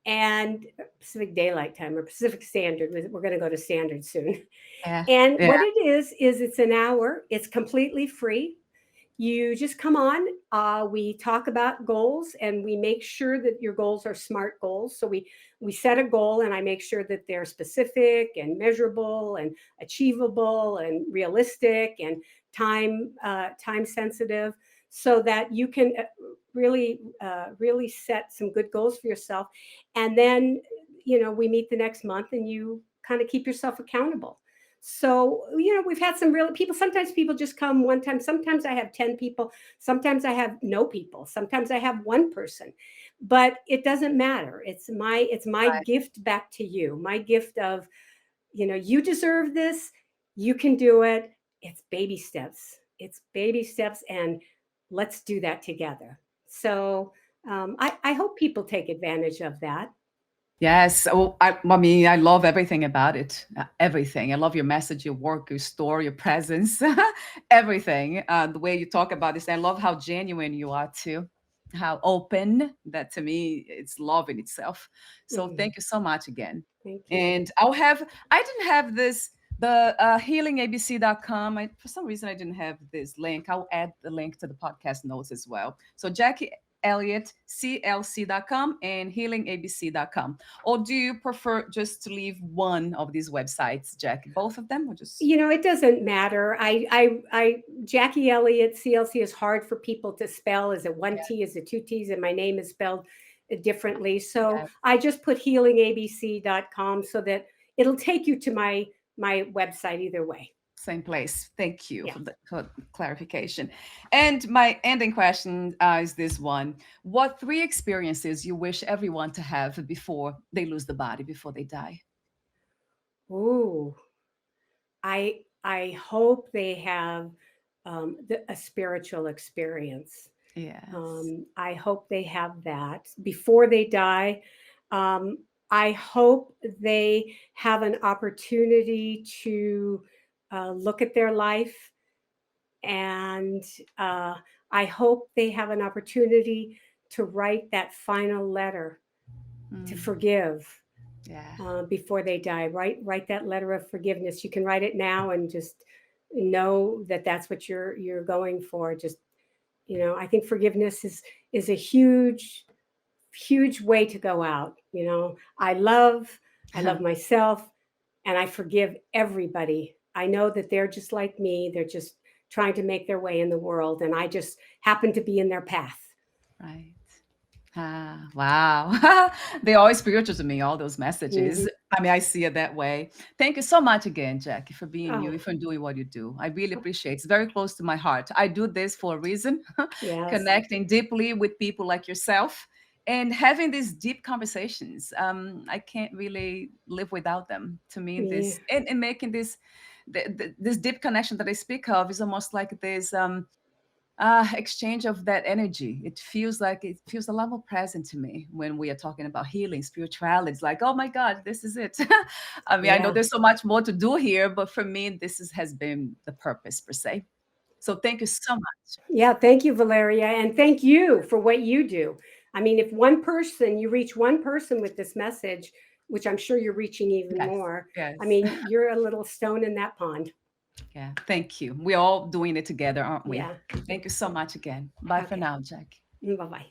Speaker 2: and Pacific Daylight Time, or Pacific Standard. We're going to go to Standard soon.
Speaker 1: Yeah.
Speaker 2: And
Speaker 1: Yeah.
Speaker 2: what it is it's an hour. It's completely free. You just come on. We talk about goals, and we make sure that your goals are SMART goals. So we set a goal, and I make sure that they're specific and measurable and achievable and realistic and time sensitive, so that you can really set some good goals for yourself. And then, we meet the next month, and you kind of keep yourself accountable. So, we've had some real people. Sometimes people just come one time. Sometimes I have 10 people. Sometimes I have no people. Sometimes I have one person. But it doesn't matter. It's my
Speaker 1: Right.
Speaker 2: gift back to you. My gift of, you deserve this. You can do it. It's baby steps. It's baby steps, and let's do that together. So, I hope people take advantage of that.
Speaker 1: Yes. Oh, I mean, I love everything about it. Everything. I love your message, your work, your story, your presence, everything. The way you talk about this. I love how genuine you are too. How open. That to me, it's love in itself. So
Speaker 2: Mhm.
Speaker 1: thank you so much again.
Speaker 2: Thank you.
Speaker 1: And I didn't have this, the healingabc.com. For some reason, I didn't have this link. I'll add the link to the podcast notes as well. So Jackie Elliott, CLC.com and healingabc.com. Or do you prefer just to leave one of these websites, Jack? Both of them or just
Speaker 2: It doesn't matter. Jackie Elliott, CLC is hard for people to spell. Is it one
Speaker 1: yeah,
Speaker 2: T? Is it two T's? And my name is spelled differently. So
Speaker 1: yeah,
Speaker 2: I just put healingabc.com so that it'll take you to my website either way.
Speaker 1: same place. Thank you
Speaker 2: Yeah.
Speaker 1: for clarification. And my ending question is this one. What three experiences you wish everyone to have before they lose the body, before they die?
Speaker 2: Ooh, I hope they have a spiritual experience.
Speaker 1: Yes.
Speaker 2: I hope they have that before they die. Um, I hope they have an opportunity to look at their life, and uh, I hope they have an opportunity to write that final letter to
Speaker 1: Mm,
Speaker 2: forgive
Speaker 1: yeah.
Speaker 2: before they die. Write that letter of forgiveness. You can write it now and just know that that's what you're going for. Just, I think forgiveness is a huge way to go out. I love myself, and I forgive everybody. I know that they're just like me. They're just trying to make their way in the world, and I just happen to be in their path.
Speaker 1: Right. Ah, wow. They're always spiritual to me, all those messages.
Speaker 2: Hmm.
Speaker 1: I mean, I see it that way. Thank you so much again, Jackie, for being you
Speaker 2: Oh,
Speaker 1: and for doing what you do. I really appreciate it. It's very close to my heart. I do this for a reason,
Speaker 2: yes.
Speaker 1: connecting deeply with people like yourself and having these deep conversations. I can't really live without them. To me,
Speaker 2: Yeah.
Speaker 1: this and making this deep connection that I speak of is almost like this exchange of that energy. It feels a lot more present to me when we are talking about healing, spirituality. It's like, oh my God, this is it. I mean, I know
Speaker 2: Yeah.
Speaker 1: there's so much more to do here, but for me, has been the purpose per se. So thank you so much.
Speaker 2: Yeah, thank you, Valeria, and thank you for what you do. I mean, if you reach one person with this message, which I'm sure you're reaching even
Speaker 1: Yes,
Speaker 2: more, I
Speaker 1: yes,
Speaker 2: mean, you're a little stone in that pond.
Speaker 1: yeah. Thank you. We're all doing it together, aren't we?
Speaker 2: Yeah.
Speaker 1: Thank you so much again. Bye for
Speaker 2: Okay.
Speaker 1: now, Jack.
Speaker 2: Bye bye.